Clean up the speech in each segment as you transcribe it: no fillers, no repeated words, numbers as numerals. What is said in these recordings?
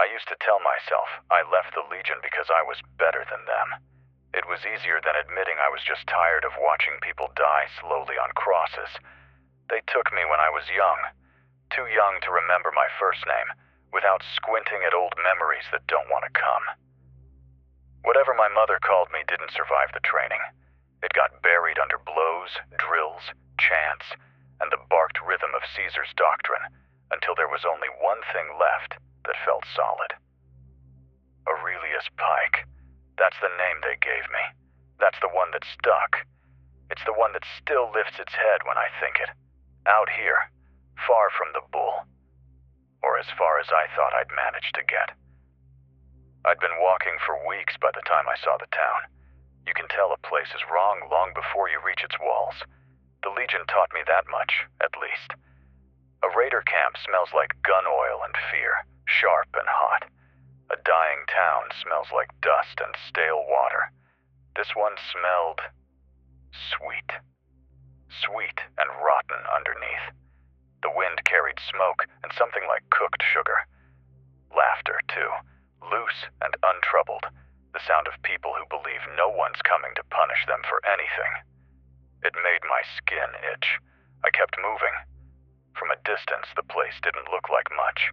I used to tell myself I left the Legion because I was better than them. It was easier than admitting I was just tired of watching people die slowly on crosses. They took me when I was young, too young to remember my first name, without squinting at old memories that don't want to come. Whatever my mother called me didn't survive the training. It got buried under blows, drills, chants, and the barked rhythm of Caesar's doctrine, until there was only one thing left that felt solid. Aurelius Pike. That's the name they gave me. That's the one that stuck. It's the one that still lifts its head when I think it. Out here, far from the bull. Or as far as I thought I'd managed to get. I'd been walking for weeks by the time I saw the town. You can tell a place is wrong long before you reach its walls. The Legion taught me that much, at least. A raider camp smells like gun oil and fear, sharp and hot. A dying town smells like dust and stale water. This one smelled sweet. Sweet and rotten underneath. The wind carried smoke and something like cooked sugar. Laughter, too, loose and untroubled. The sound of people who believe no one's coming to punish them for anything. It made my skin itch. I kept moving. From a distance, the place didn't look like much.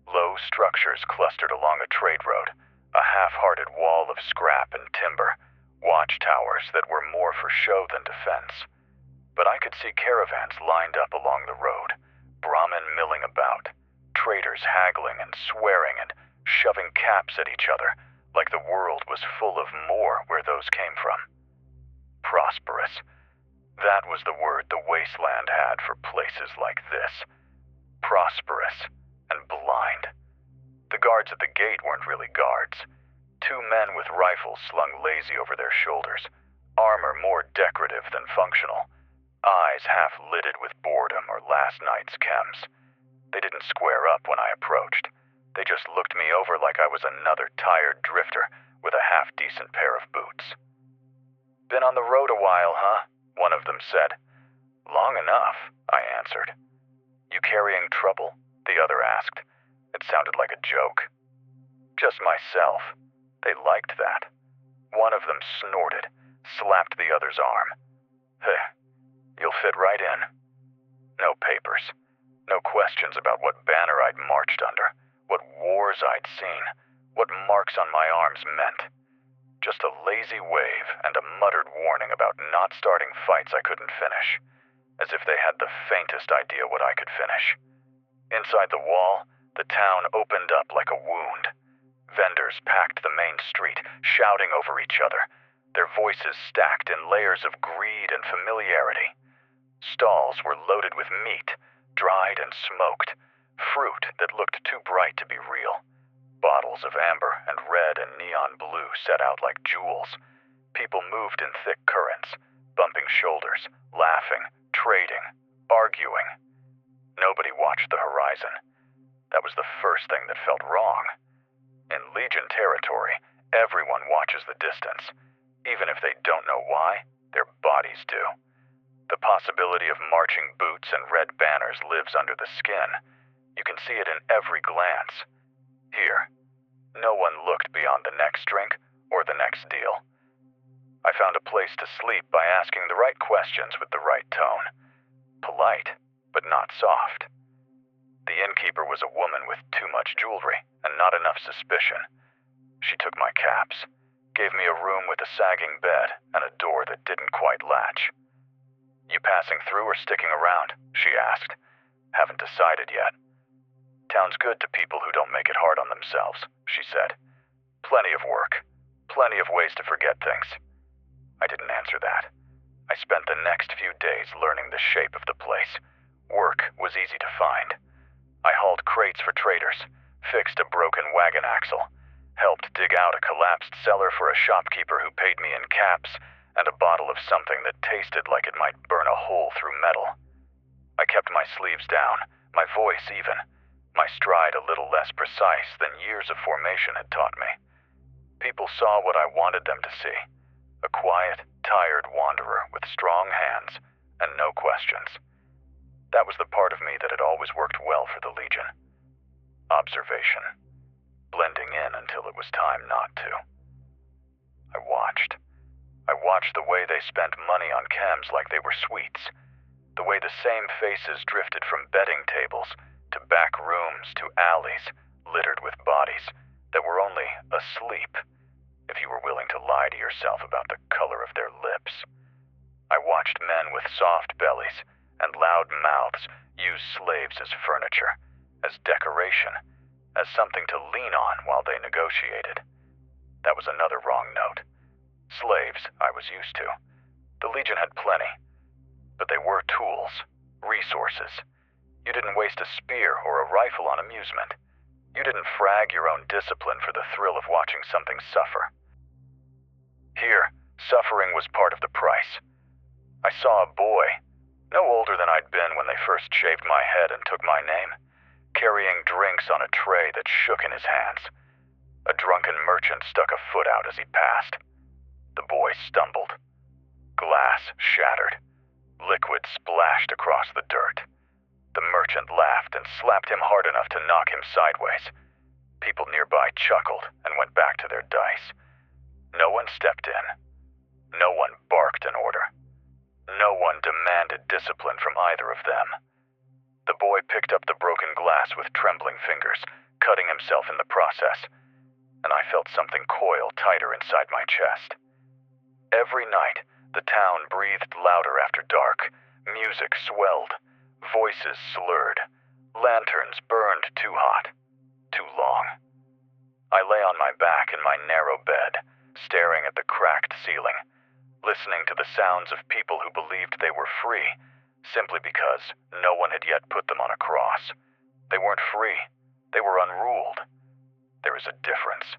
Low structures clustered along a trade road, a half-hearted wall of scrap and timber, watchtowers that were more for show than defense. But I could see caravans lined up along the road, Brahmin milling about, traders haggling and swearing and shoving caps at each other, like the world was full of more where those came from. Prosperous. That was the word the wasteland had for places like this. Prosperous and blind. The guards at the gate weren't really guards. Two men with rifles slung lazy over their shoulders, armor more decorative than functional, eyes half-lidded with boredom or last night's chems. They didn't square up when I approached. They just looked me over like I was another tired drifter with a half-decent pair of boots. "Been on the road a while, huh?" one of them said. "Long enough," I answered. "You carrying trouble?" the other asked. It sounded like a joke. "Just myself." They liked that. One of them snorted, slapped the other's arm. "Hey, you'll fit right in." No papers. No questions about what banner I'd marched under, what wars I'd seen, what marks on my arms meant. Just a lazy wave and a muttered warning about not starting fights I couldn't finish, as if they had the faintest idea what I could finish. Inside the wall, the town opened up like a wound. Vendors packed the main street, shouting over each other, their voices stacked in layers of greed and familiarity. Stalls were loaded with meat, dried and smoked, fruit that looked too bright to be real, bottles of amber and red and neon blue set out like jewels. People moved in thick currents, bumping shoulders, laughing, trading, arguing. Nobody watched the horizon. That was the first thing that felt wrong. In Legion territory, everyone watches the distance. Even if they don't know why, their bodies do. The possibility of marching boots and red banners lives under the skin. You can see it in every glance. Here, no one looked beyond the next drink or the next deal. I found a place to sleep by asking the right questions with the right tone. Polite, but not soft. The innkeeper was a woman with too much jewelry and not enough suspicion. She took my caps, gave me a room with a sagging bed and a door that didn't quite latch. "You passing through or sticking around?" she asked. "Haven't decided yet." "Town's good to people who don't make it hard on themselves," she said. "Plenty of work. Plenty of ways to forget things." I didn't answer that. I spent the next few days learning the shape of the place. Work was easy to find. I hauled crates for traders, fixed a broken wagon axle, helped dig out a collapsed cellar for a shopkeeper who paid me in caps, and a bottle of something that tasted like it might burn a hole through metal. I kept my sleeves down, my voice even, my stride a little less precise than years of formation had taught me. People saw what I wanted them to see, a quiet, tired wanderer with strong hands and no questions. That was the part of me that had always worked well for the Legion. Observation. until it was time not to. I watched. I watched the way they spent money on chems like they were sweets. The way the same faces drifted from betting tables to back rooms to alleys littered with bodies that were only asleep if you were willing to lie to yourself about the color of their lips. I watched men with soft bellies and loud mouths use slaves as furniture, as decoration, as something to lean on while they negotiated. That was another wrong note. Slaves, I was used to. The Legion had plenty. But they were tools, resources. You didn't waste a spear or a rifle on amusement. You didn't frag your own discipline for the thrill of watching something suffer. Here, suffering was part of the price. I saw a boy, no older than I'd been when they first shaved my head and took my name, carrying drinks on a tray that shook in his hands. A drunken merchant stuck a foot out as he passed. The boy stumbled. Glass shattered. Liquid splashed across the dirt. The merchant laughed and slapped him hard enough to knock him sideways. People nearby chuckled and went back to their dice. No one stepped in. No one barked an order. No one demanded discipline from either of them. The boy picked up the broken glass with trembling fingers, cutting himself in the process, and I felt something coil tighter inside my chest. Every night, the town breathed louder after dark. Music swelled. Voices slurred. Lanterns burned too hot. Too long. I lay on my back in my narrow bed, staring at the cracked ceiling, listening to the sounds of people who believed they were free, simply because no one had yet put them on a cross. They weren't free. They were unruled. There is a difference.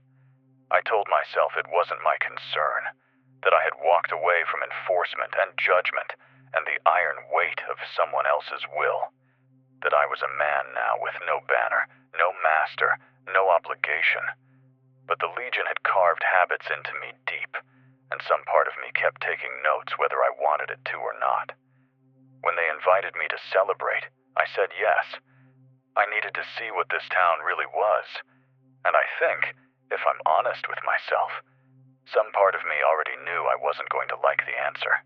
I told myself it wasn't my concern, that I had walked away from enforcement and judgment and the iron weight of someone else's will, that I was a man now with no banner, no master, no obligation. But the Legion had carved habits into me deep, and some part of me kept taking notes whether I wanted it to or not. When they invited me to celebrate, I said yes. I needed to see what this town really was, and I think, if I'm honest with myself, some part of me already knew I wasn't going to like the answer.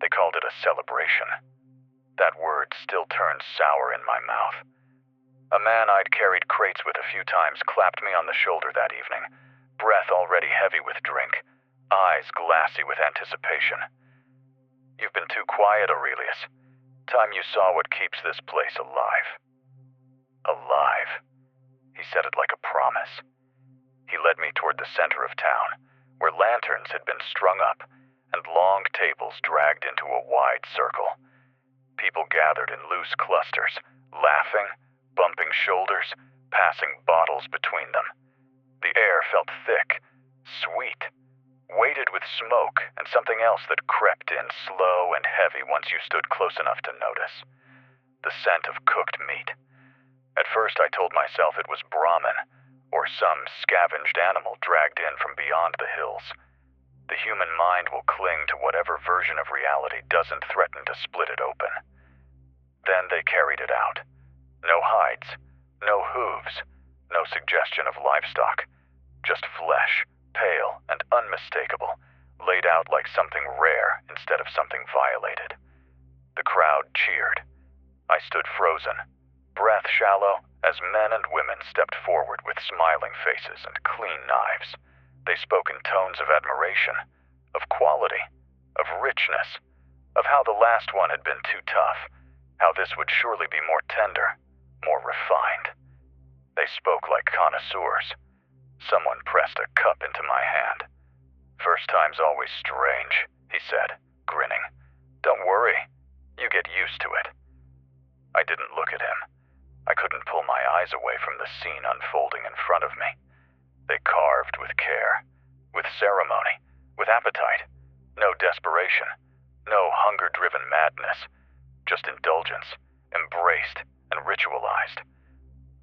They called it a celebration. That word still turned sour in my mouth. A man I'd carried crates with a few times clapped me on the shoulder that evening, breath already heavy with drink, eyes glassy with anticipation. "You've been too quiet, Aurelius. Time you saw what keeps this place alive." Alive. He said it like a promise. He led me toward the center of town, where lanterns had been strung up and long tables dragged into a wide circle. People gathered in loose clusters, laughing, bumping shoulders, passing bottles between them. The air felt thick, sweet, weighted with smoke and something else that crept in slow and heavy once you stood close enough to notice. The scent of cooked meat. At first I told myself it was Brahmin, or some scavenged animal dragged in from beyond the hills. The human mind will cling to whatever version of reality doesn't threaten to split it open. Then they carried it out. No hides, no hooves, no suggestion of livestock. Just flesh, pale and unmistakable, laid out like something rare instead of something violated. The crowd cheered. I stood frozen, breath shallow, as men and women stepped forward with smiling faces and clean knives. They spoke in tones of admiration, of quality, of richness, of how the last one had been too tough, how this would surely be more tender, more refined. They spoke like connoisseurs. Someone pressed a cup into my hand. "First time's always strange," he said, grinning. "Don't worry. You get used to it." I didn't look at him. I couldn't pull my eyes away from the scene unfolding in front of me. They carved with care, with ceremony, with appetite. No desperation, no hunger-driven madness, just indulgence, embraced and ritualized.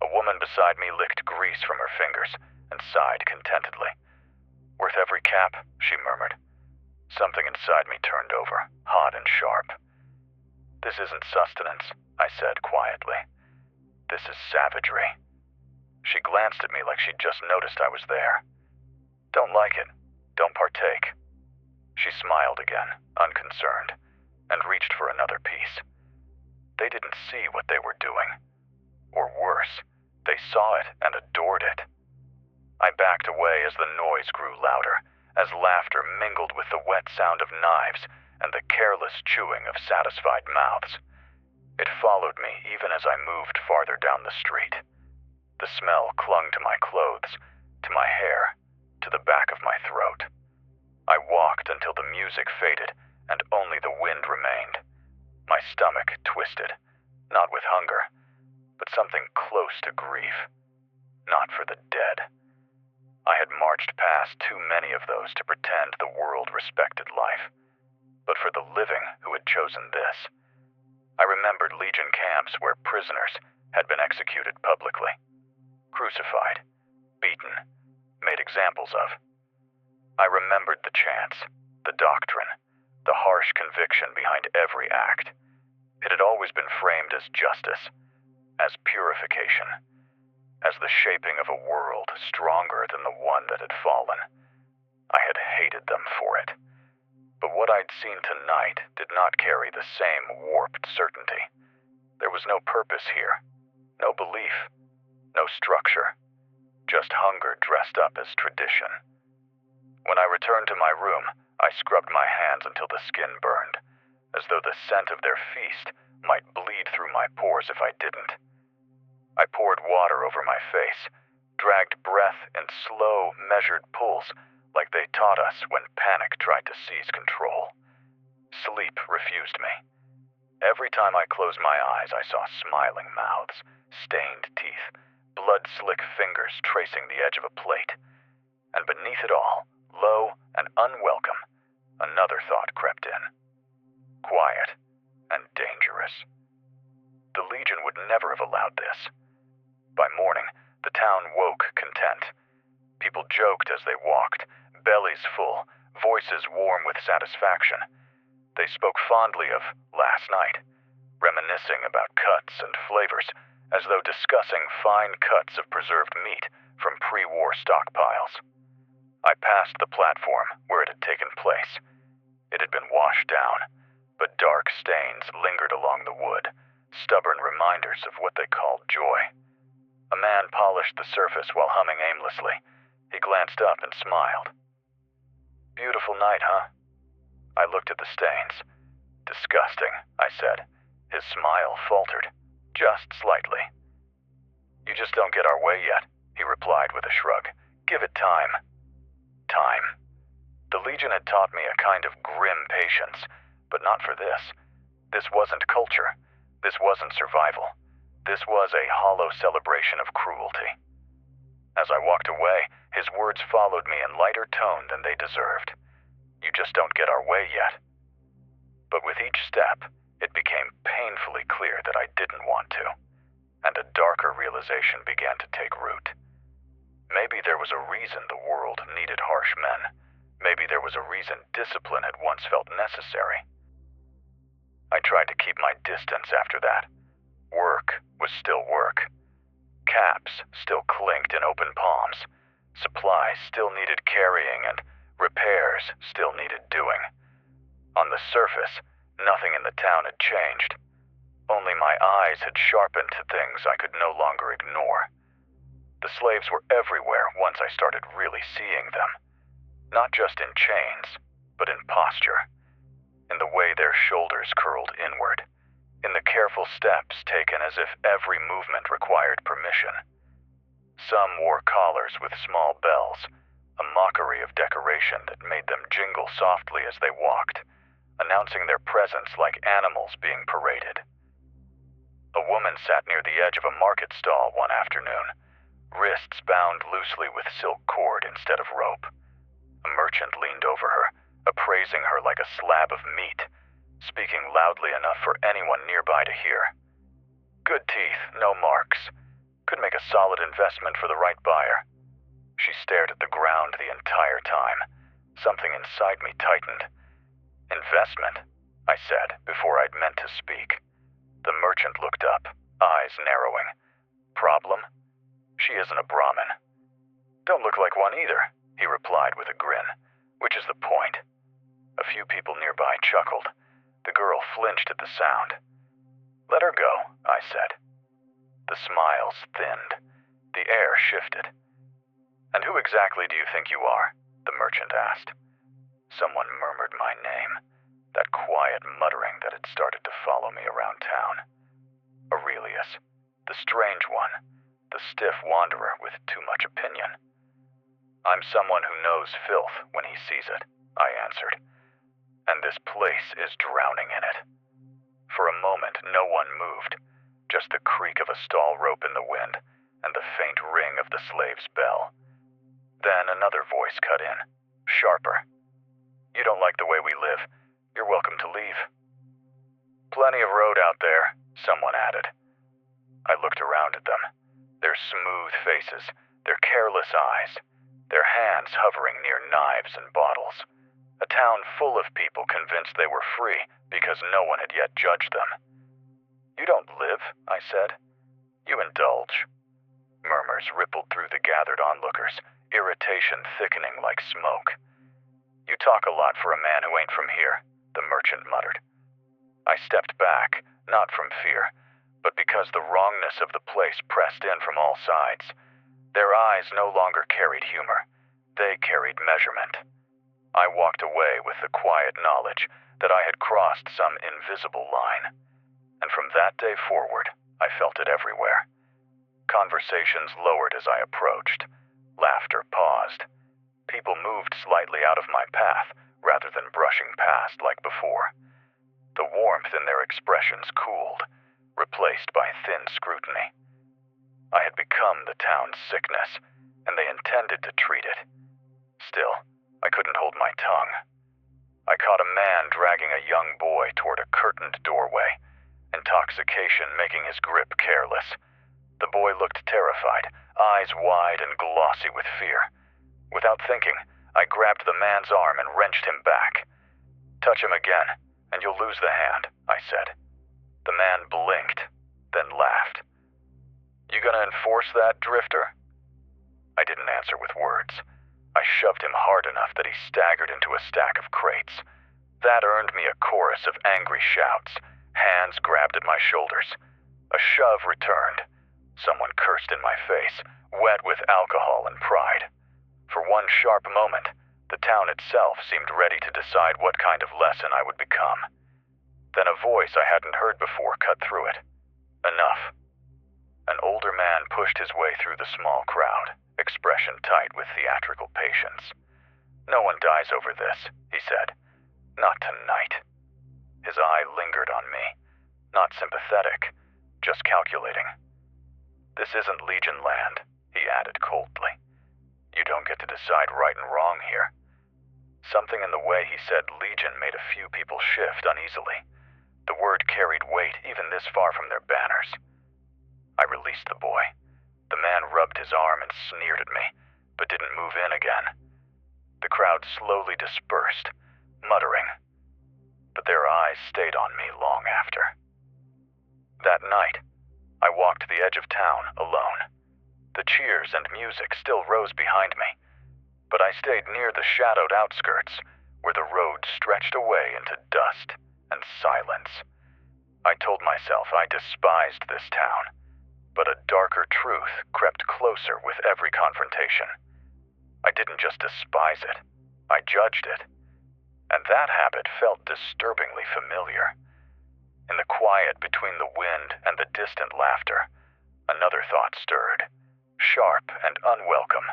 A woman beside me licked grease from her fingers and sighed contentedly. "Worth every cap," she murmured. Something inside me turned over, hot and sharp. "This isn't sustenance," I said quietly. "This is savagery." She glanced at me like she'd just noticed I was there. Don't like it. Don't partake. She smiled again, unconcerned, and reached for another piece. They didn't see what they were doing. Or worse, they saw it and adored it. I backed away as the noise grew louder, as laughter mingled with the wet sound of knives and the careless chewing of satisfied mouths. It followed me even as I moved farther down the street. The smell clung to my clothes, to my hair, to the back of my throat. I walked until the music faded and only the wind remained. My stomach twisted, not with hunger, but something close to grief. Not for the dead. I had marched past too many of those to pretend the world respected life, but for the living who had chosen this. I remembered Legion camps where prisoners had been executed publicly, crucified, beaten, made examples of. I remembered the chants, the doctrine, the harsh conviction behind every act. It had always been framed as justice, as purification, as the shaping of a world stronger than the one that had fallen. I had hated them for it. But what I'd seen tonight did not carry the same warped certainty. There was no purpose here, no belief, no structure, just hunger dressed up as tradition. When I returned to my room, I scrubbed my hands until the skin burned, as though the scent of their feast might bleed through my pores if I didn't. I poured water over my face, dragged breath in slow, measured pulls, like they taught us when panic tried to seize control. Sleep refused me. Every time I closed my eyes, I saw smiling mouths, stained teeth, blood-slick fingers tracing the edge of a plate. And beneath it all, low and unwelcome, another thought crept in. Quiet and dangerous. The Legion would never have allowed this. By morning, the town woke content. People joked as they walked, bellies full, voices warm with satisfaction. They spoke fondly of last night, reminiscing about cuts and flavors, as though discussing fine cuts of preserved meat from pre-war stockpiles. I passed the platform where it had taken place. It had been washed down, but dark stains lingered along the wood, stubborn reminders of what they called joy. A man polished the surface while humming aimlessly. He glanced up and smiled. Beautiful night, huh? I looked at the stains. Disgusting, I said. His smile faltered, just slightly. You just don't get our way yet, he replied with a shrug. Give it time. Time. The Legion had taught me a kind of grim patience, but not for this. This wasn't culture. This wasn't survival. This was a hollow celebration of cruelty. As I walked away, his words followed me in lighter tone than they deserved. You just don't get our way yet. But with each step, it became painfully clear that I didn't want to, and a darker realization began to take root. Maybe there was a reason the world needed harsh men. Maybe there was a reason discipline had once felt necessary. I tried to keep my distance after that. Work was still work. Caps still clinked in open palms. Supplies still needed carrying, and repairs still needed doing. On the surface, nothing in the town had changed. Only my eyes had sharpened to things I could no longer ignore. The slaves were everywhere once I started really seeing them. Not just in chains, but in posture. In the way their shoulders curled inward. In the careful steps taken as if every movement required permission. Some wore collars with small bells, a mockery of decoration that made them jingle softly as they walked, announcing their presence like animals being paraded. A woman sat near the edge of a market stall one afternoon, wrists bound loosely with silk cord instead of rope. A merchant leaned over her, appraising her like a slab of meat, speaking loudly enough for anyone nearby to hear. Good teeth, no marks. Could make a solid investment for the right buyer. She stared at the ground the entire time. Something inside me tightened. Investment, I said before I'd meant to speak. The merchant looked up, eyes narrowing. Problem? She isn't a Brahmin. Don't look like one either, he replied with a grin, which is the point. A few people nearby chuckled. The girl flinched at the sound. Let her go, I said. The smiles thinned. The air shifted. And who exactly do you think you are? The merchant asked. Someone murmured my name, that quiet muttering that had started to follow me around town. Aurelius, the strange one, the stiff wanderer with too much opinion. I'm someone who knows filth when he sees it, I answered. And this place is drowning in it. For a moment, no one moved, just the creak of a stall rope in the wind and the faint ring of the slave's bell. Then another voice cut in, sharper. You don't like the way we live. You're welcome to leave. Plenty of road out there, someone added. I looked around at them, their smooth faces, their careless eyes, their hands hovering near knives and bottles. A town full of people convinced they were free because no one had yet judged them. You don't live, I said. You indulge. Murmurs rippled through the gathered onlookers, irritation thickening like smoke. You talk a lot for a man who ain't from here, the merchant muttered. I stepped back, not from fear, but because the wrongness of the place pressed in from all sides. Their eyes no longer carried humor. They carried measurement. I walked away with the quiet knowledge that I had crossed some invisible line. And from that day forward, I felt it everywhere. Conversations lowered as I approached. Laughter paused. People moved slightly out of my path, rather than brushing past like before. The warmth in their expressions cooled, replaced by thin scrutiny. I had become the town's sickness, and they intended to treat it. Still, I couldn't hold my tongue. I caught a man dragging a young boy toward a curtained doorway, intoxication making his grip careless. The boy looked terrified, eyes wide and glossy with fear. Without thinking, I grabbed the man's arm and wrenched him back. Touch him again, and you'll lose the hand, I said. The man blinked, then laughed. You gonna enforce that, Drifter? I didn't answer with words. I shoved him hard enough that he staggered into a stack of crates. That earned me a chorus of angry shouts. Hands grabbed at my shoulders. A shove returned. Someone cursed in my face, wet with alcohol and pride. For one sharp moment, the town itself seemed ready to decide what kind of lesson I would become. Then a voice I hadn't heard before cut through it. Enough. An older man pushed his way through the small crowd, expression tight with theatrical patience. No one dies over this, he said. Not tonight. His eye lingered on me. Not sympathetic, just calculating. This isn't Legion land, he added coldly. You don't get to decide right and wrong here. Something in the way he said Legion made a few people shift uneasily. The word carried weight even this far from their banners. I released the boy. The man rubbed his arm and sneered at me, but didn't move in again. The crowd slowly dispersed, muttering, but their eyes stayed on me long after. That night, I walked the edge of town alone. The cheers and music still rose behind me, but I stayed near the shadowed outskirts, where the road stretched away into dust and silence. I told myself I despised this town, but a darker truth crept closer with every confrontation. I didn't just despise it, I judged it. And that habit felt disturbingly familiar. In the quiet between the wind and the distant laughter, another thought stirred, sharp and unwelcome.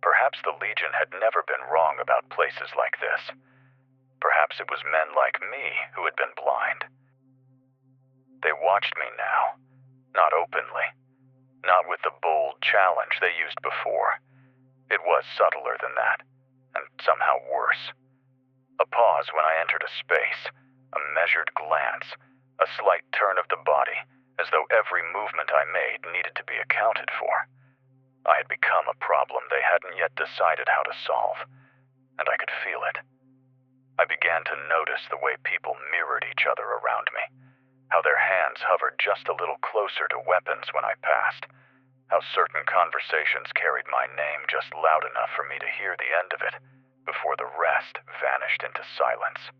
Perhaps the Legion had never been wrong about places like this. Perhaps it was men like me who had been blind. They watched me now, not openly, not with the bold challenge they used before. It was subtler than that, and somehow worse. A pause when I entered a space, a measured glance, a slight turn of the body, as though every movement I made needed to be accounted for. I had become a problem they hadn't yet decided how to solve, and I could feel it. I began to notice the way people mirrored each other around me, how their hands hovered just a little closer to weapons when I passed, how certain conversations carried my name just loud enough for me to hear the end of it before the rest vanished into silence.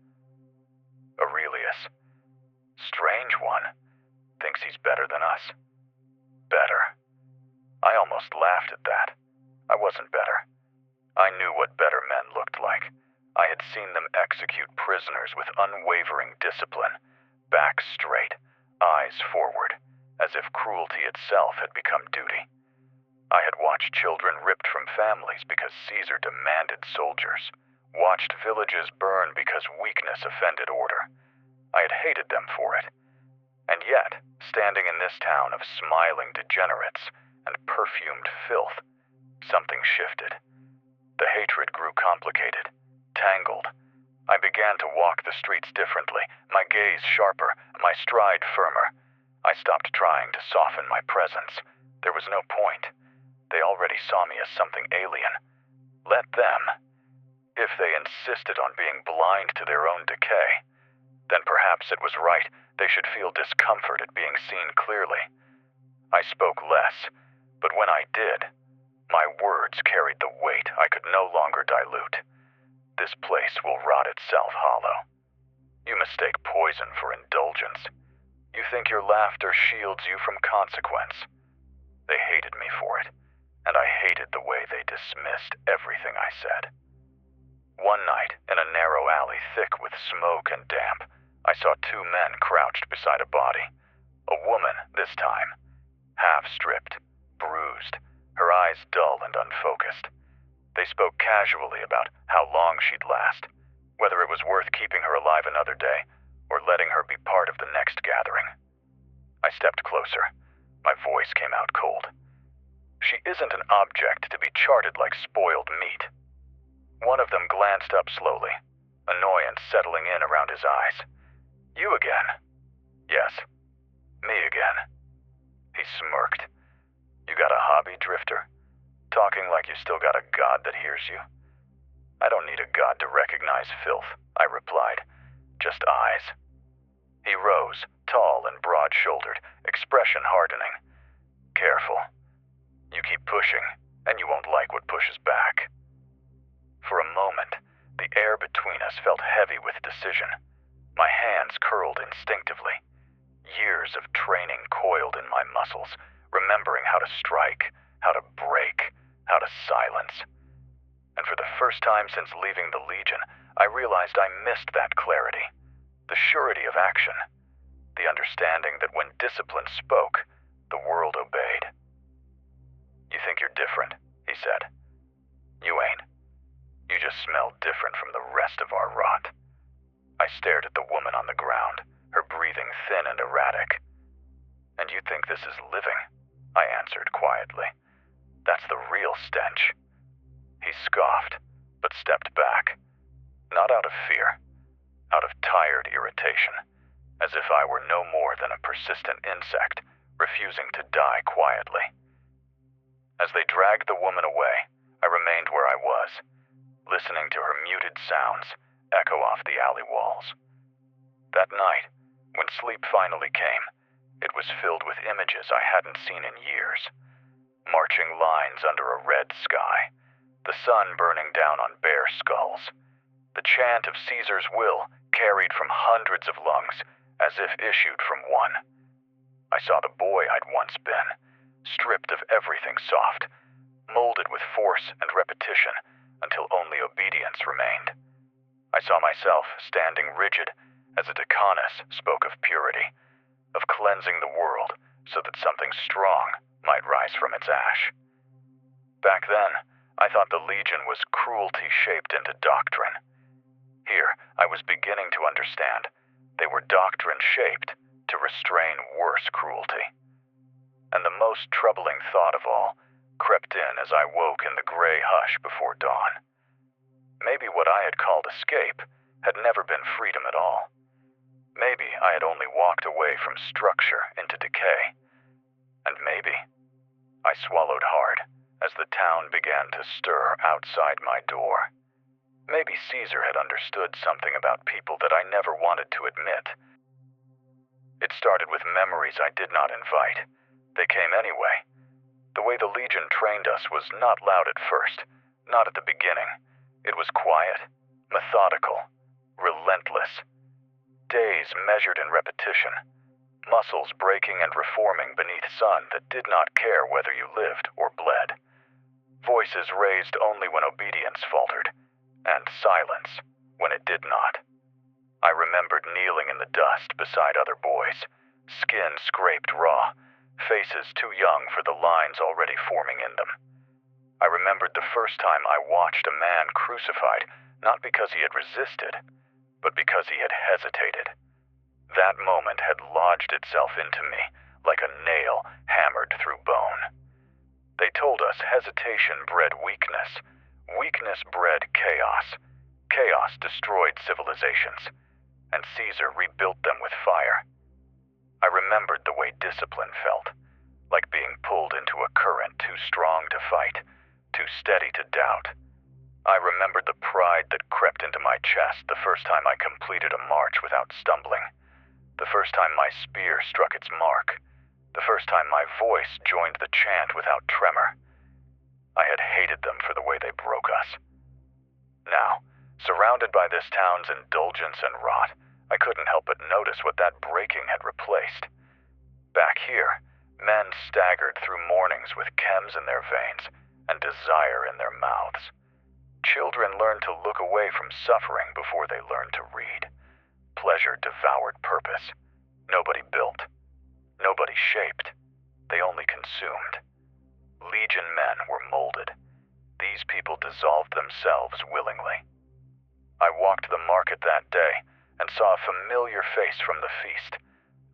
Aurelius, strange one, thinks he's better than us. Better. I almost laughed at that. I wasn't better. I knew what better men looked like. I had seen them execute prisoners with unwavering discipline, back straight, eyes forward, as if cruelty itself had become duty. I had watched children ripped from families because Caesar demanded soldiers, watched villages burn because weakness offended order. I had hated them for it. And yet, standing in this town of smiling degenerates and perfumed filth, something shifted. The hatred grew complicated, tangled. I began to walk the streets differently, my gaze sharper, my stride firmer. I stopped trying to soften my presence. There was no point. They already saw me as something alien. Let them. If they insisted on being blind to their own decay, then perhaps it was right they should feel discomfort at being seen clearly. I spoke less, but when I did, my words carried the weight I could no longer dilute. This place will rot itself hollow. You mistake poison for indulgence. You think your laughter shields you from consequence. They hated me for it, and I hated the way they dismissed everything I said. One night, in a narrow alley thick with smoke and damp, I saw two men crouched beside a body. A woman, this time, half-stripped, bruised, her eyes dull and unfocused. They spoke casually about how long she'd last, whether it was worth keeping her alive another day or letting her be part of the next gathering. I stepped closer. My voice came out cold. She isn't an object to be charted like spoiled meat. One of them glanced up slowly, annoyance settling in around his eyes. You again? Yes, me again. He smirked. You got a hobby, Drifter? Talking like you still got a god that hears you? I don't need a god to recognize filth, I replied. Just eyes. He rose, tall and broad-shouldered, expression hardening. Careful. You keep pushing, and you won't like what pushes back. For a moment, the air between us felt heavy with decision. My hands curled instinctively. Years of training coiled in my muscles, remembering how to strike, how to break, how to silence. And for the first time since leaving the Legion, I realized I missed that clarity, the surety of action, the understanding that when discipline spoke, the world obeyed. You think you're different, he said. You ain't. You just smell different from the rest of our rot. I stared at the woman on the ground, her breathing thin and erratic. And you think this is living? I answered quietly. That's the real stench. He scoffed, but stepped back. Not out of fear, out of tired irritation, as if I were no more than a persistent insect, refusing to die quietly. As they dragged the woman away, I remained where I was, listening to her muted sounds echo off the alley walls. That night, when sleep finally came, it was filled with images I hadn't seen in years. Marching lines under a red sky, the sun burning down on bare skulls, the chant of Caesar's will carried from hundreds of lungs as if issued from one. I saw the boy I'd once been, stripped of everything soft, molded with force and repetition until only obedience remained. I saw myself standing rigid as a decanus spoke of purity, of cleansing the world so that something strong might rise from its ash. Back then, I thought the Legion was cruelty shaped into doctrine. Here, I was beginning to understand they were doctrine shaped to restrain worse cruelty. And the most troubling thought of all crept in as I woke in the gray hush before dawn. Maybe what I had called escape had never been freedom at all. Maybe I had only walked away from structure into decay. And maybe I swallowed hard as the town began to stir outside my door. Maybe Caesar had understood something about people that I never wanted to admit. It started with memories I did not invite. They came anyway. The way the Legion trained us was not loud at first, not at the beginning. It was quiet, methodical, relentless. Days measured in repetition, muscles breaking and reforming beneath sun that did not care whether you lived or bled. Voices raised only when obedience faltered, and silence when it did not. I remembered kneeling in the dust beside other boys, skin scraped raw, faces too young for the lines already forming in them. I remembered the first time I watched a man crucified, not because he had resisted, but because he had hesitated. That moment had lodged itself into me like a nail hammered through bone. They told us hesitation bred weakness. Weakness bred chaos. Chaos destroyed civilizations, and Caesar rebuilt them with fire. I remembered the way discipline felt, like being pulled into a current too strong to fight, too steady to doubt. I remembered the pride that crept into my chest the first time I completed a march without stumbling, the first time my spear struck its mark, the first time my voice joined the chant without tremor. I had hated them for the way they broke us. Now, surrounded by this town's indulgence and rot, I couldn't help but notice what that breaking had replaced. Back here, men staggered through mornings with chems in their veins and desire in their mouths. Children learned to look away from suffering before they learned to read. Pleasure devoured purpose. Nobody built. Nobody shaped. They only consumed. Legion men were molded. These people dissolved themselves willingly. I walked the market that day and saw a familiar face from the feast.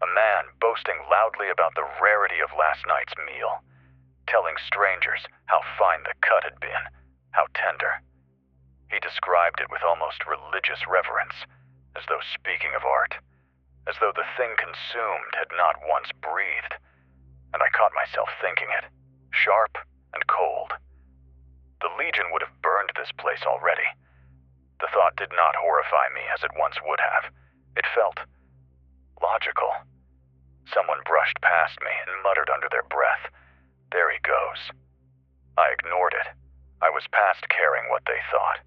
A man boasting loudly about the rarity of last night's meal, telling strangers how fine the cut had been, how tender. He described it with almost religious reverence, as though speaking of art, as though the thing consumed had not once breathed. And I caught myself thinking it, sharp and cold. The Legion would have burned this place already. The thought did not horrify me as it once would have. It felt logical. Someone brushed past me and muttered under their breath, "There he goes." I ignored it. I was past caring what they thought.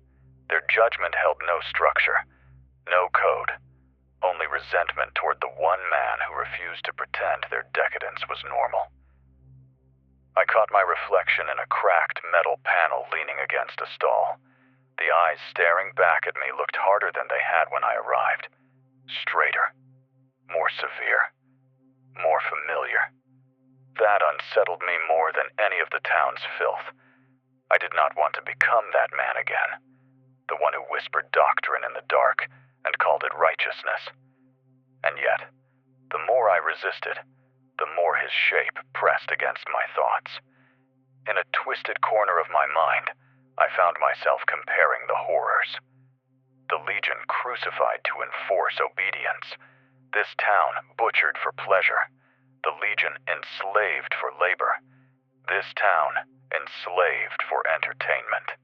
Their judgment held no structure, no code, only resentment toward the one man who refused to pretend their decadence was normal. I caught my reflection in a cracked metal panel leaning against a stall. The eyes staring back at me looked harder than they had when I arrived. Straighter, more severe, more familiar. That unsettled me more than any of the town's filth. I did not want to become that man again, the one who whispered doctrine in the dark and called it righteousness. And yet, the more I resisted, the more his shape pressed against my thoughts. In a twisted corner of my mind, I found myself comparing the horrors. The Legion crucified to enforce obedience. This town butchered for pleasure. The Legion enslaved for labor. This town enslaved for entertainment.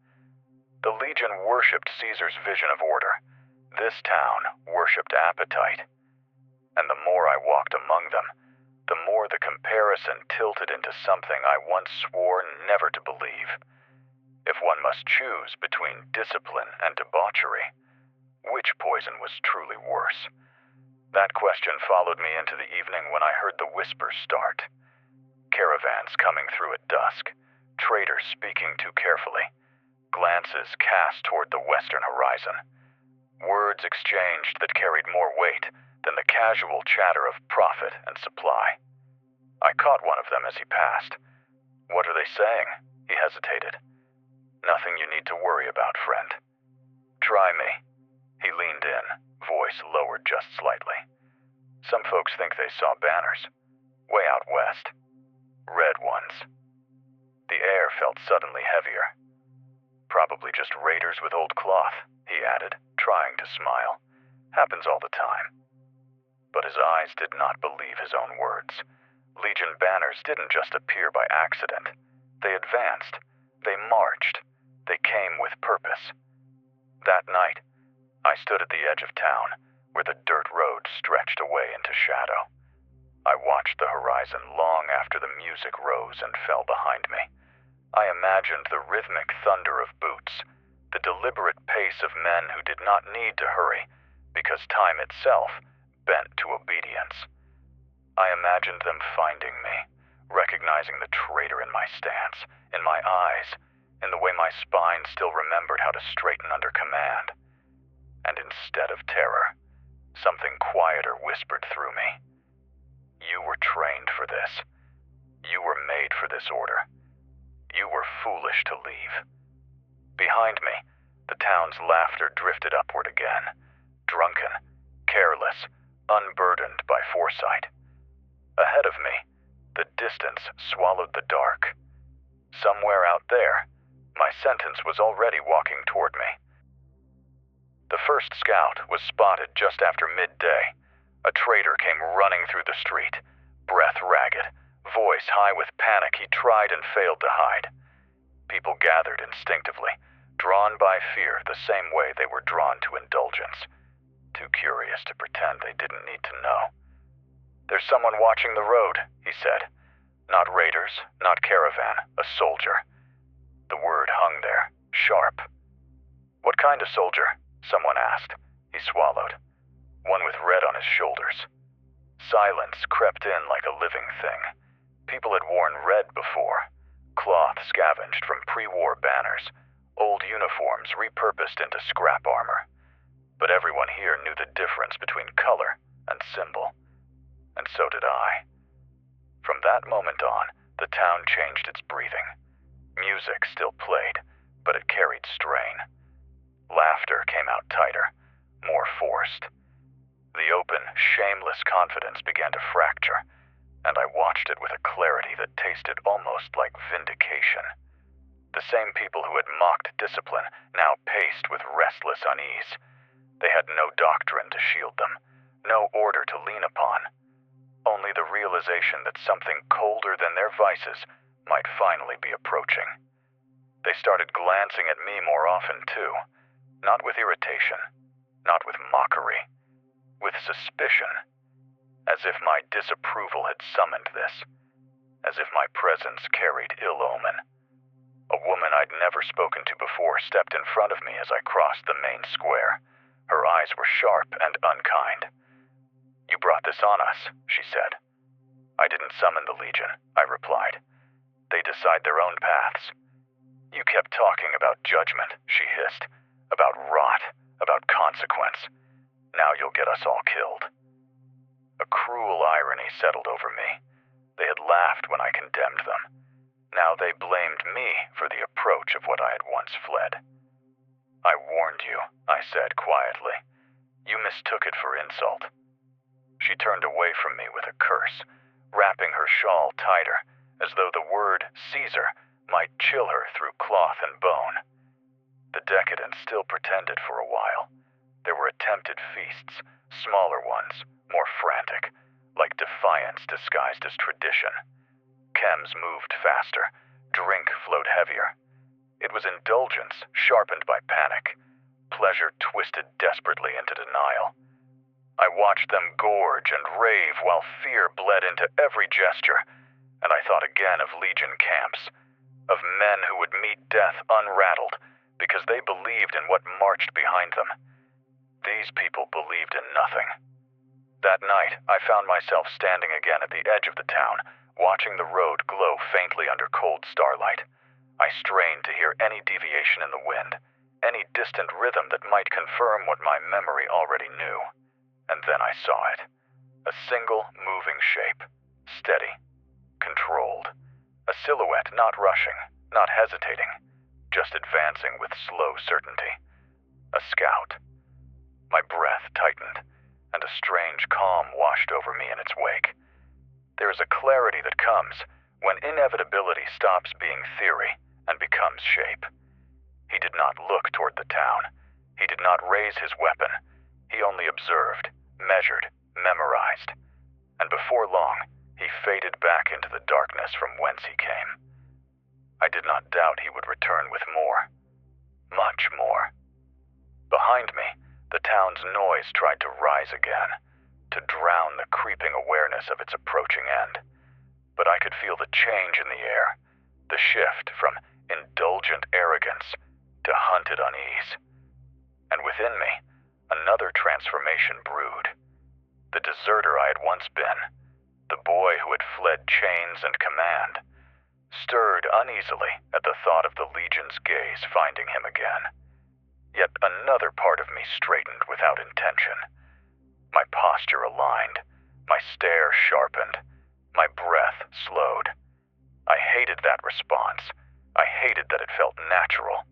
The Legion worshipped Caesar's vision of order. This town worshipped appetite. And the more I walked among them, the more the comparison tilted into something I once swore never to believe. If one must choose between discipline and debauchery, which poison was truly worse? That question followed me into the evening when I heard the whispers start. Caravans coming through at dusk, traders speaking too carefully, glances cast toward the western horizon, words exchanged that carried more weight than the casual chatter of profit and supply. I caught one of them as he passed. "What are they saying?" He hesitated. "Nothing you need to worry about, friend." "Try me." He leaned in, voice lowered just slightly. "Some folks think they saw banners. Way out west. Red ones." The air felt suddenly heavier. "Probably just raiders with old cloth," he added, trying to smile. "Happens all the time." But his eyes did not believe his own words. Legion banners didn't just appear by accident. They advanced. They marched. They came with purpose. That night, I stood at the edge of town, where the dirt road stretched away into shadow. I watched the horizon long after the music rose and fell behind me. I imagined the rhythmic thunder of boots, the deliberate pace of men who did not need to hurry, because time itself bent to obedience. I imagined them finding me, recognizing the traitor in my stance, in my eyes, in the way my spine still remembered how to straighten under command. And instead of terror, something quieter whispered through me. You were trained for this. You were made for this order. You were foolish to leave. Behind me, the town's laughter drifted upward again, drunken, careless, unburdened by foresight. Ahead of me, the distance swallowed the dark. Somewhere out there, my sentence was already walking toward me. The first scout was spotted just after midday. A traitor came running through the street, breath ragged, voice high with panic he tried and failed to hide. People gathered instinctively, drawn by fear the same way they were drawn to indulgence, too curious to pretend they didn't need to know. There's someone watching the road, he said. Not raiders, not caravan, a soldier. The word hung there, sharp. What kind of soldier? Someone asked. He swallowed. One with red on his shoulders. Silence crept in like a living thing. People had worn red before. Cloth scavenged from pre-war banners. Old uniforms repurposed into scrap armor. But everyone here knew the difference between color and symbol. And so did I. From that moment on, the town changed its breathing. Music still played, but it carried strain. Laughter came out tighter, more forced. The open, shameless confidence began to fracture, and I watched it with a clarity that tasted almost like vindication. The same people who had mocked discipline now paced with restless unease. They had no doctrine to shield them, no order to lean upon. Only the realization that something colder than their vices might finally be approaching. They started glancing at me more often, too, not with irritation, not with mockery, with suspicion, as if my disapproval had summoned this, as if my presence carried ill omen. A woman I'd never spoken to before stepped in front of me as I crossed the main square. Her eyes were sharp and unkind. You brought this on us, she said. I didn't summon the Legion, I replied. They decide their own paths. You kept talking about judgment, she hissed, about rot, about consequence. Now you'll get us all killed. A cruel irony settled over me. They had laughed when I condemned them. Now they blamed me for the approach of what I had once fled. I warned you, I said quietly. You mistook it for insult. She turned away from me with a curse, wrapping her shawl tighter, as though the word Caesar might chill her through cloth and bone. The decadence still pretended for a while. There were attempted feasts, smaller ones, more frantic, like defiance disguised as tradition. Chems moved faster, drink flowed heavier. It was indulgence sharpened by panic, pleasure twisted desperately into denial. I watched them gorge and rave while fear bled into every gesture, and I thought again of Legion camps, of men who would meet death unrattled because they believed in what marched behind them. These people believed in nothing. That night, I found myself standing again at the edge of the town, watching the road glow faintly under cold starlight. I strained to hear any deviation in the wind, any distant rhythm that might confirm what my memory already knew. And then I saw it. A single moving shape, steady, controlled. A silhouette not rushing, not hesitating, just advancing with slow certainty. A scout. My breath tightened, and a strange calm washed over me in its wake. There is a clarity that comes when inevitability stops being theory and becomes shape. He did not look toward the town. He did not raise his weapon. He only observed, measured, memorized. And before long, he faded back into the darkness from whence he came. I did not doubt he would return with more. Much more. Behind me, the town's noise tried to rise again. to drown the creeping awareness of its approaching end. But I could feel the change in the air, the shift from indulgent arrogance to hunted unease. And within me, another transformation brewed. The deserter I had once been, the boy who had fled chains and command, stirred uneasily at the thought of the Legion's gaze finding him again. Yet another part of me straightened without intention. My posture aligned, my stare sharpened, my breath slowed. I hated that response. I hated that it felt natural.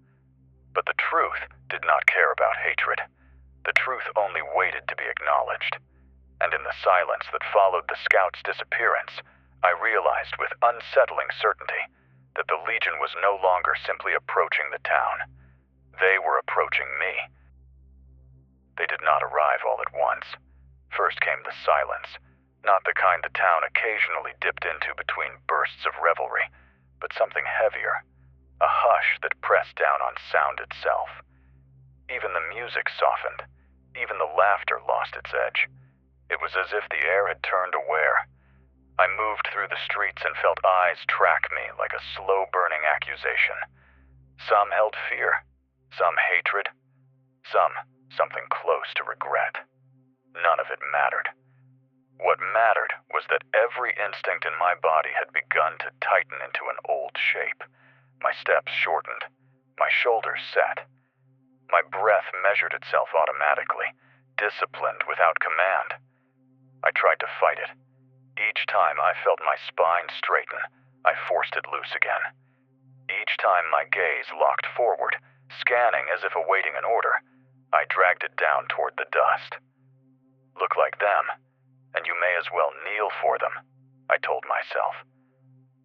But the truth did not care about hatred. The truth only waited to be acknowledged. And in the silence that followed the scout's disappearance, I realized with unsettling certainty that the Legion was no longer simply approaching the town. They were approaching me. They did not arrive all at once. First came the silence, not the kind the town occasionally dipped into between bursts of revelry, but something heavier, a hush that pressed down on sound itself. Even the music softened, even the laughter lost its edge. It was as if the air had turned aware. I moved through the streets and felt eyes track me like a slow-burning accusation. Some held fear, some hatred, some something close to regret. None of it mattered. What mattered was that every instinct in my body had begun to tighten into an old shape. My steps shortened, my shoulders set. My breath measured itself automatically, disciplined without command. I tried to fight it. Each time I felt my spine straighten, I forced it loose again. Each time my gaze locked forward, scanning as if awaiting an order, I dragged it down toward the dust. Look like them, and you may as well kneel for them, I told myself.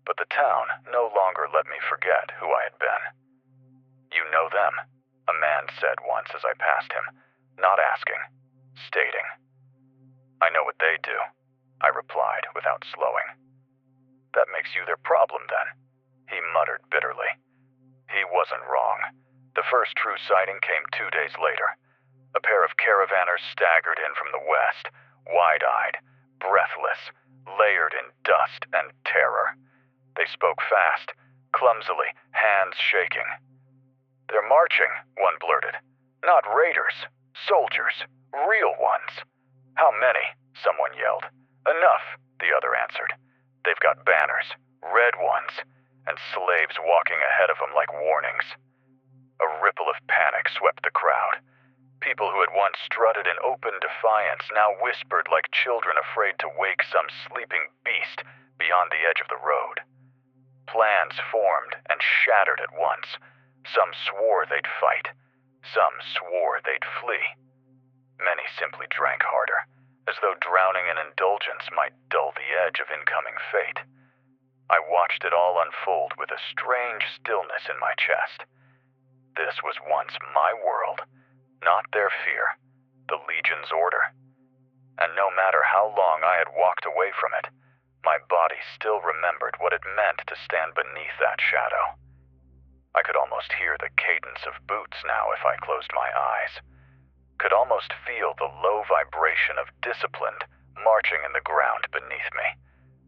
But the town no longer let me forget who I had been. You know them, a man said once as I passed him, not asking, stating. I know what they do, I replied without slowing. That makes you their problem then, he muttered bitterly. He wasn't wrong. The first true sighting came 2 days later. A pair of caravanners staggered in from the west, wide-eyed, breathless, layered in dust and terror. They spoke fast, clumsily, hands shaking. They're marching, one blurted. Not raiders, soldiers, real ones. How many? Someone yelled. Enough, the other answered. They've got banners, red ones, and slaves walking ahead of them like warnings. A ripple of panic swept the crowd. People who had once strutted in open defiance now whispered like children afraid to wake some sleeping beast beyond the edge of the road. Plans formed and shattered at once. Some swore they'd fight. Some swore they'd flee. Many simply drank harder, as though drowning in indulgence might dull the edge of incoming fate. I watched it all unfold with a strange stillness in my chest. This was once my world. Not their fear, the Legion's order. And no matter how long I had walked away from it, my body still remembered what it meant to stand beneath that shadow. I could almost hear the cadence of boots now if I closed my eyes. Could almost feel the low vibration of discipline marching in the ground beneath me.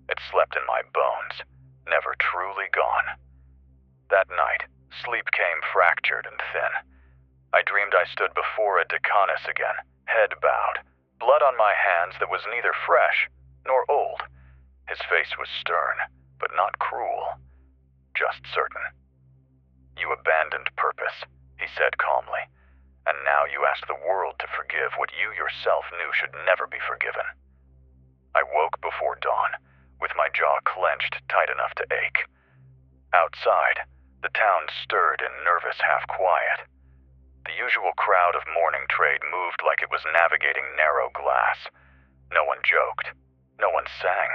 It slept in my bones, never truly gone. That night, sleep came fractured and thin. I dreamed I stood before a decanus again, head bowed, blood on my hands that was neither fresh nor old. His face was stern, but not cruel, just certain. You abandoned purpose, he said calmly, and now you ask the world to forgive what you yourself knew should never be forgiven. I woke before dawn, with my jaw clenched tight enough to ache. Outside, the town stirred in nervous half-quiet. The usual crowd of morning trade moved like it was navigating narrow glass. No one joked. No one sang.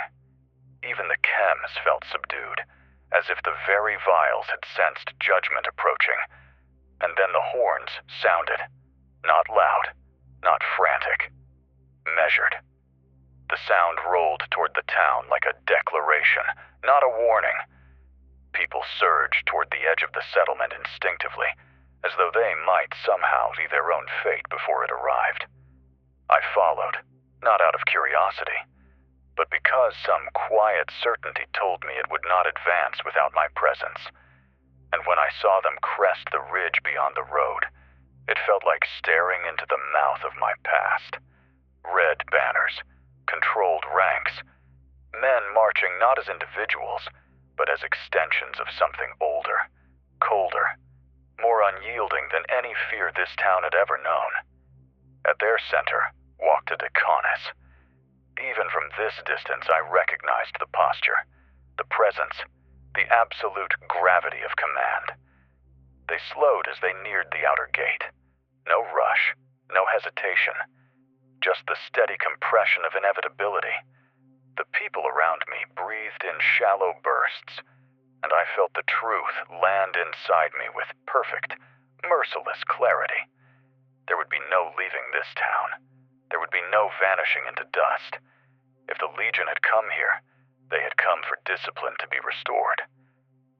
Even the chems felt subdued, as if the very vials had sensed judgment approaching. And then the horns sounded. Not loud, not frantic. Measured. The sound rolled toward the town like a declaration, not a warning. People surged toward the edge of the settlement instinctively, as though they might somehow see their own fate before it arrived. I followed, not out of curiosity, but because some quiet certainty told me it would not advance without my presence. And when I saw them crest the ridge beyond the road, it felt like staring into the mouth of my past. Red banners, controlled ranks, men marching not as individuals, but as extensions of something older, colder, more unyielding than any fear this town had ever known. At their center walked a decanus. Even from this distance I recognized the posture, the presence, the absolute gravity of command. They slowed as they neared the outer gate. No rush, no hesitation, just the steady compression of inevitability. The people around me breathed in shallow bursts, and I felt the truth land inside me with perfect, merciless clarity. There would be no leaving this town. There would be no vanishing into dust. If the Legion had come here, they had come for discipline to be restored.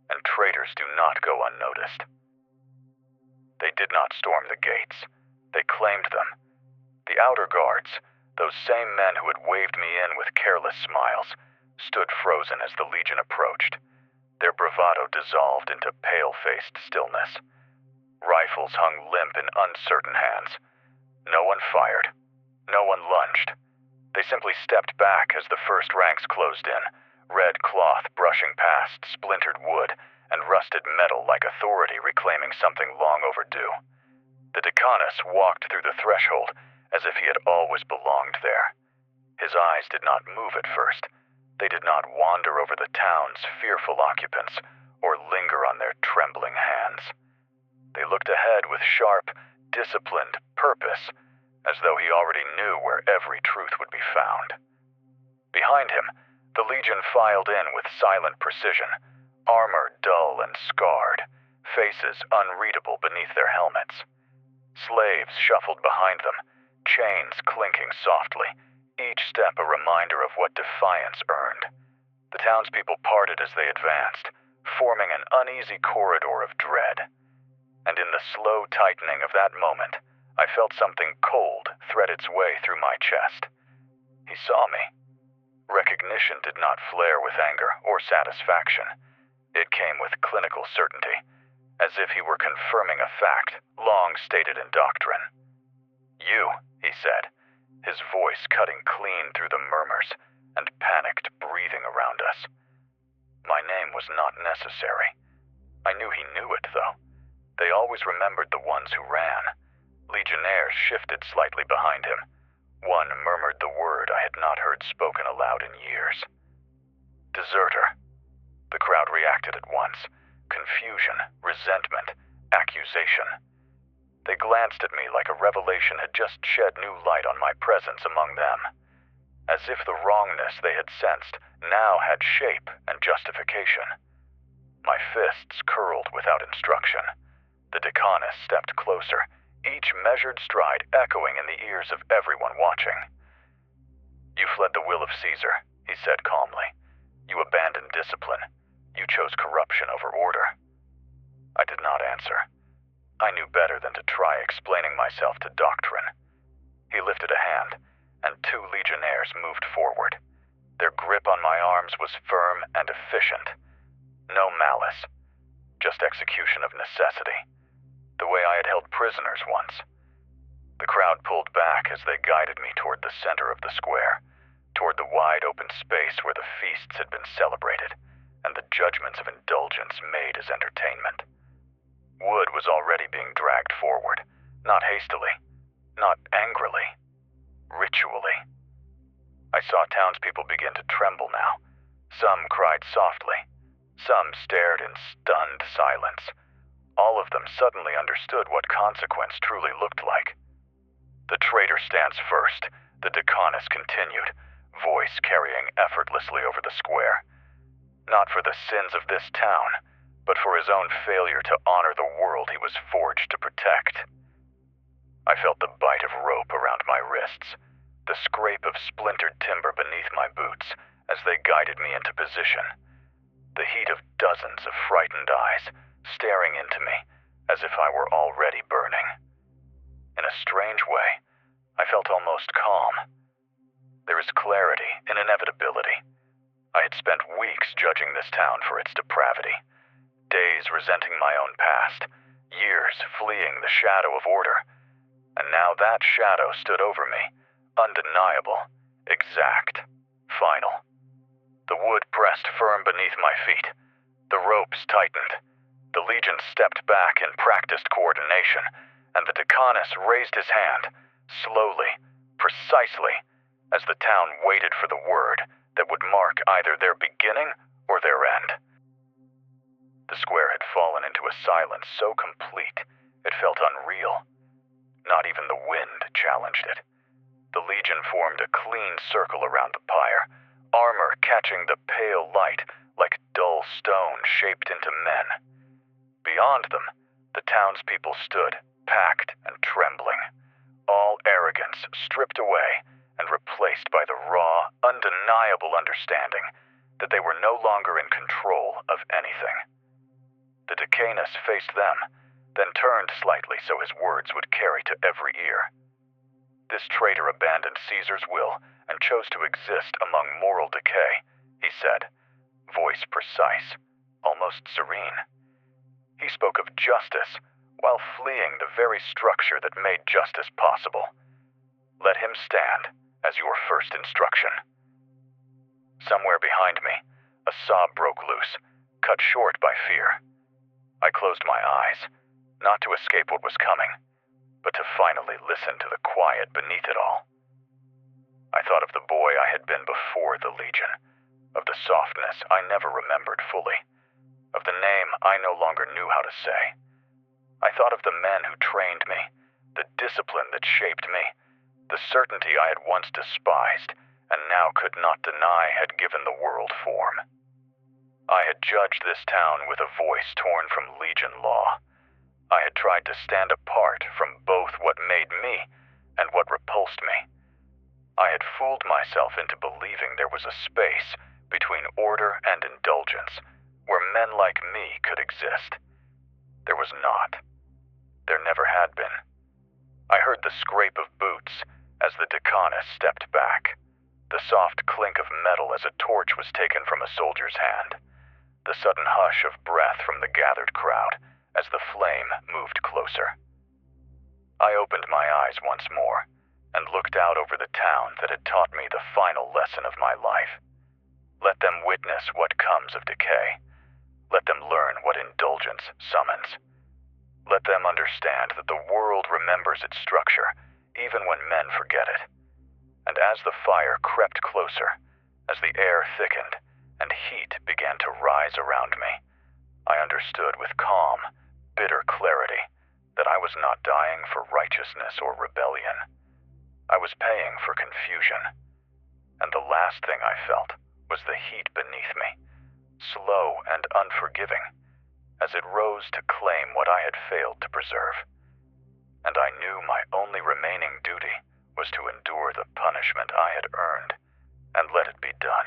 And traitors do not go unnoticed. They did not storm the gates. They claimed them. The outer guards, those same men who had waved me in with careless smiles, stood frozen as the Legion approached. Their bravado dissolved into pale-faced stillness. Rifles hung limp in uncertain hands. No one fired. No one lunged. They simply stepped back as the first ranks closed in, red cloth brushing past splintered wood and rusted metal like authority reclaiming something long overdue. The decanus walked through the threshold as if he had always belonged there. His eyes did not move at first. They did not wander over the town's fearful occupants or linger on their trembling hands. They looked ahead with sharp, disciplined purpose, as though he already knew where every truth would be found. Behind him, the Legion filed in with silent precision, armor dull and scarred, faces unreadable beneath their helmets. Slaves shuffled behind them, chains clinking softly, each step a reminder of what defiance earned. The townspeople parted as they advanced, forming an uneasy corridor of dread. And in the slow tightening of that moment, I felt something cold thread its way through my chest. He saw me. Recognition did not flare with anger or satisfaction. It came with clinical certainty, as if he were confirming a fact long stated in doctrine. "You," he said, his voice cutting clean through the murmurs and panicked breathing around us. My name was not necessary. I knew he knew it, though. They always remembered the ones who ran. Legionnaires shifted slightly behind him. One murmured the word I had not heard spoken aloud in years. Deserter. The crowd reacted at once. Confusion, resentment, accusation. They glanced at me like a revelation had just shed new light on my presence among them. As if the wrongness they had sensed now had shape and justification. My fists curled without instruction. The decanus stepped closer, each measured stride echoing in the ears of everyone watching. "You fled the will of Caesar," he said calmly. "You abandoned discipline. You chose corruption over order." I did not answer. I knew better than to try explaining myself to doctrine. He lifted a hand, and 2 legionnaires moved forward. Their grip on my arms was firm and efficient. No malice, just execution of necessity, the way I had held prisoners once. The crowd pulled back as they guided me toward the center of the square, toward the wide open space where the feasts had been celebrated, and the judgments of indulgence made as entertainment. Wood was already being dragged forward, not hastily, not angrily, ritually. I saw townspeople begin to tremble now. Some cried softly. Some stared in stunned silence. All of them suddenly understood what consequence truly looked like. "The traitor stands first," the decanus continued, voice carrying effortlessly over the square. "Not for the sins of this town, but for his own failure to honor the world he was forged to protect." I felt the bite of rope around my wrists, the scrape of splintered timber beneath my boots as they guided me into position. The heat of dozens of frightened eyes staring into me as if I were already burning. In a strange way, I felt almost calm. There is clarity in inevitability. I had spent weeks judging this town for its depravity, days resenting my own past, years fleeing the shadow of order, and now that shadow stood over me, undeniable, exact, final. The wood pressed firm beneath my feet. The ropes tightened. The Legion stepped back in practiced coordination, and the Decanus raised his hand, slowly, precisely, as the town waited for the word that would mark either their beginning or their end. The square had fallen into a silence so complete it felt unreal. Not even the wind challenged it. The Legion formed a clean circle around the pyre, armor catching the pale light like dull stone shaped into men. Beyond them, the townspeople stood, packed and trembling, all arrogance stripped away and replaced by the raw, undeniable understanding that they were no longer in control of anything. The Decanus faced them, then turned slightly so his words would carry to every ear. This traitor abandoned Caesar's will and chose to exist among moral decay, he said, voice precise, almost serene. He spoke of justice while fleeing the very structure that made justice possible. Let him stand as your first instruction. Somewhere behind me, a sob broke loose, cut short by fear. I closed my eyes, not to escape what was coming, but to finally listen to the quiet beneath it all. I thought of the boy I had been before the Legion, of the softness I never remembered fully, of the name I no longer knew how to say. I thought of the men who trained me, the discipline that shaped me, the certainty I had once despised and now could not deny had given the world form. I had judged this town with a voice torn from Legion law. I had tried to stand apart from both what made me and what repulsed me. I had fooled myself into believing there was a space between order and indulgence where men like me could exist. There was not. There never had been. I heard the scrape of boots as the Decanus stepped back, the soft clink of metal as a torch was taken from a soldier's hand, the sudden hush of breath from the gathered crowd as the flame moved closer. I opened my eyes once more and looked out over the town that had taught me the final lesson of my life. Let them witness what comes of decay. Let them learn what indulgence summons. Let them understand that the world remembers its structure even when men forget it. And as the fire crept closer, as the air thickened and heat began to rise around me, I understood with calm, bitter clarity that I was not dying for righteousness or rebellion. I was paying for confusion. And the last thing I felt was the heat beneath me, slow and unforgiving, as it rose to claim what I had failed to preserve. And I knew my only remaining duty was to endure the punishment I had earned, and let it be done.